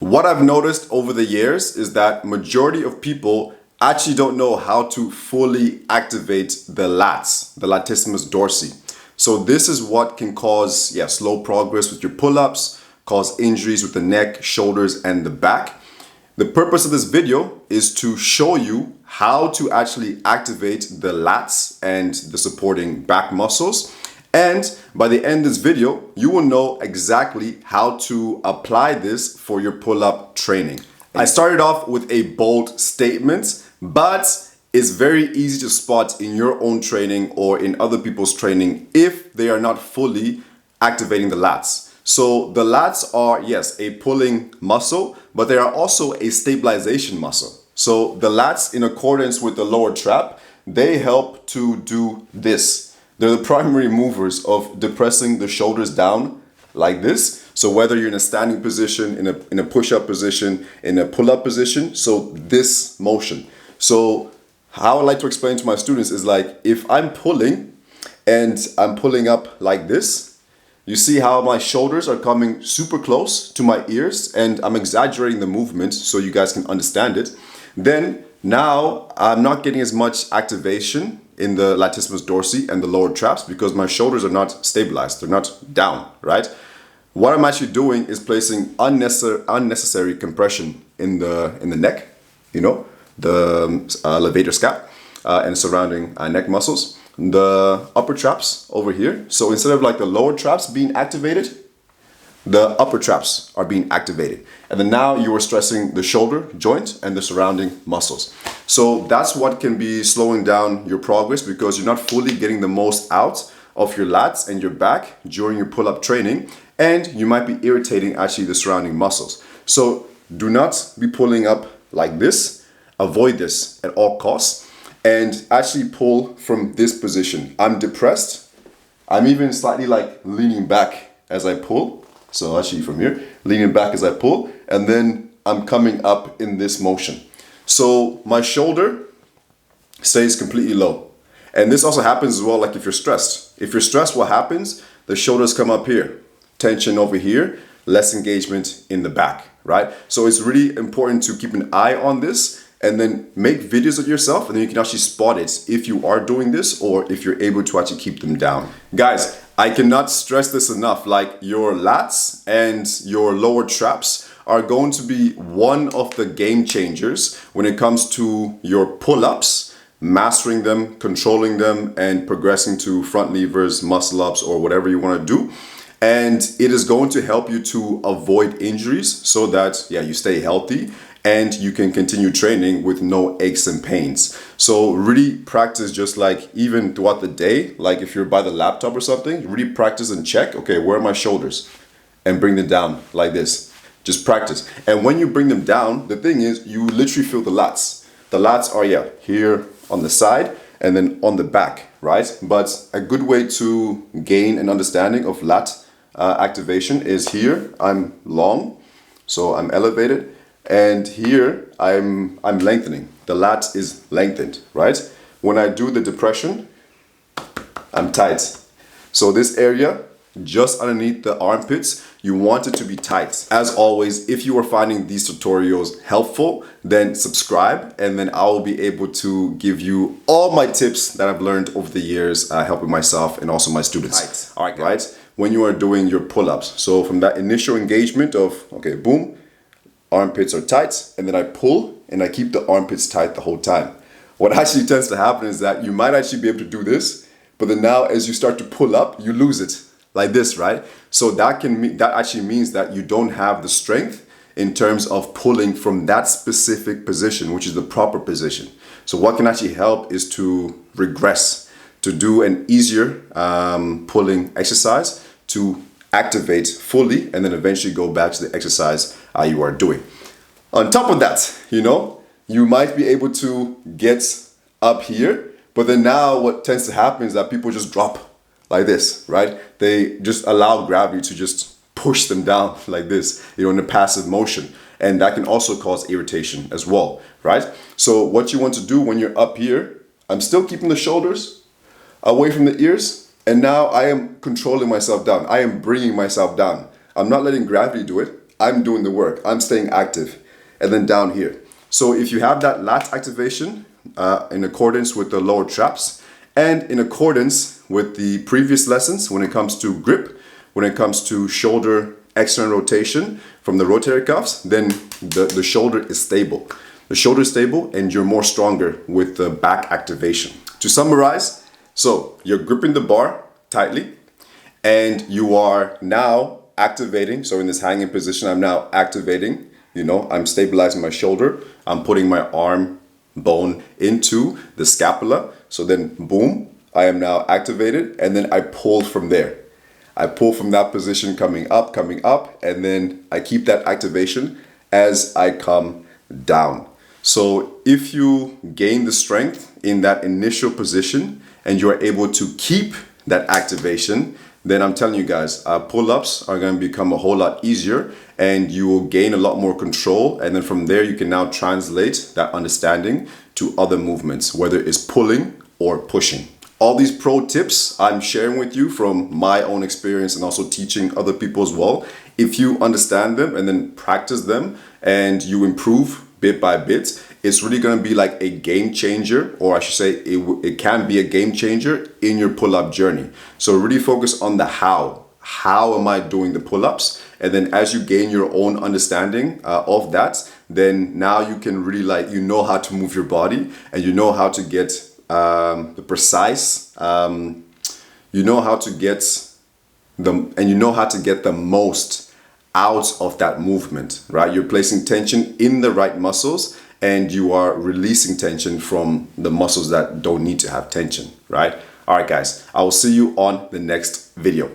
What I've noticed over the years is that majority of people actually don't know how to fully activate the lats, the latissimus dorsi. So this is what can cause slow progress with your pull-ups, cause injuries with the neck, shoulders, and the back. The purpose of this video is to show you how to actually activate the lats and the supporting back muscles. And by the end of this video, you will know exactly how to apply this for your pull-up training. I started off with a bold statement, but it's very easy to spot in your own training or in other people's training if they are not fully activating the lats. So the lats are, yes, a pulling muscle, but they are also a stabilization muscle. So the lats, in accordance with the lower trap, they help to do this. They're the primary movers of depressing the shoulders down like this. So whether you're in a standing position, in a push-up position, in a pull-up position, so this motion. So how I like to explain to my students is like, if I'm pulling and I'm pulling up like this, you see how my shoulders are coming super close to my ears, and I'm exaggerating the movement so you guys can understand it. Then now I'm not getting as much activation in the latissimus dorsi and the lower traps because my shoulders are not stabilized, they're not down, right? What I'm actually doing is placing unnecessary compression in the neck, you know, the levator scap and surrounding neck muscles. The upper traps over here. So instead of like the lower traps being activated, the upper traps are being activated. And then now you are stressing the shoulder joint and the surrounding muscles. So that's what can be slowing down your progress because you're not fully getting the most out of your lats and your back during your pull-up training. And you might be irritating actually the surrounding muscles. So do not be pulling up like this. Avoid this at all costs. And actually pull from this position. I'm depressed. I'm even slightly like leaning back as I pull. So actually from here, leaning back as I pull, and then I'm coming up in this motion. So my shoulder stays completely low. And this also happens as well, like if you're stressed. If you're stressed, what happens? The shoulders come up here, tension over here, less engagement in the back, right? So it's really important to keep an eye on this and then make videos of yourself, and then you can actually spot it if you are doing this or if you're able to actually keep them down. Guys, I cannot stress this enough, like your lats and your lower traps are going to be one of the game changers when it comes to your pull-ups, mastering them, controlling them, and progressing to front levers, muscle ups, or whatever you want to do. And it is going to help you to avoid injuries so that you stay healthy and you can continue training with no aches and pains. So really practice just like even throughout the day, like if you're by the laptop or something, really practice and check, okay, where are my shoulders? And bring them down like this. Just practice. And when you bring them down, the thing is you literally feel the lats. The lats are here on the side and then on the back, right? But a good way to gain an understanding of lat activation is here. I'm long, so I'm elevated. And here I'm lengthening. The lat is lengthened, right? When I do the depression, I'm tight. So this area, just underneath the armpits, you want it to be tight. As always, if you are finding these tutorials helpful, then subscribe, and then I will be able to give you all my tips that I've learned over the years, helping myself and also my students. Tight. All right, guys. Right? When you are doing your pull-ups. So from that initial engagement of, okay, boom, armpits are tight, and then I pull and I keep the armpits tight the whole time. What actually tends to happen is that you might actually be able to do this, but then now as you start to pull up, you lose it like this, right? So that actually means that you don't have the strength in terms of pulling from that specific position, which is the proper position. So what can actually help is to regress, to do an easier pulling exercise to activate fully and then eventually go back to the exercise you are doing. On top of that, you might be able to get up here, but then now what tends to happen is that people just drop like this, right? They just allow gravity to just push them down like this, in a passive motion. And that can also cause irritation as well, right? So what you want to do when you're up here, I'm still keeping the shoulders away from the ears, and now I am controlling myself down. I am bringing myself down. I'm not letting gravity do it. I'm doing the work. I'm staying active. And then down here. So if you have that lat activation in accordance with the lower traps and in accordance with the previous lessons when it comes to grip, when it comes to shoulder external rotation from the rotator cuffs, then the shoulder is stable. The shoulder is stable and you're more stronger with the back activation. To summarize, so you're gripping the bar tightly and you are now activating. So in this hanging position, I'm now activating. You know, I'm stabilizing my shoulder. I'm putting my arm bone into the scapula. So then boom, I am now activated and then I pull from there. I pull from that position coming up, and then I keep that activation as I come down. So if you gain the strength in that initial position and you are able to keep that activation, then I'm telling you guys, pull-ups are going to become a whole lot easier and you will gain a lot more control. And then from there, you can now translate that understanding to other movements, whether it's pulling or pushing. All these pro tips I'm sharing with you from my own experience and also teaching other people as well. If you understand them and then practice them and you improve bit by bit, it's really going to be like a game changer, or I should say it can be a game changer in your pull-up journey. So really focus on the how. How am I doing the pull-ups? And then as you gain your own understanding of that, then now you can really you know how to move your body and you know how to get the precise, you know how to get the most out of that movement, right? You're placing tension in the right muscles and you are releasing tension from the muscles that don't need to have tension, right? All right, guys, I will see you on the next video.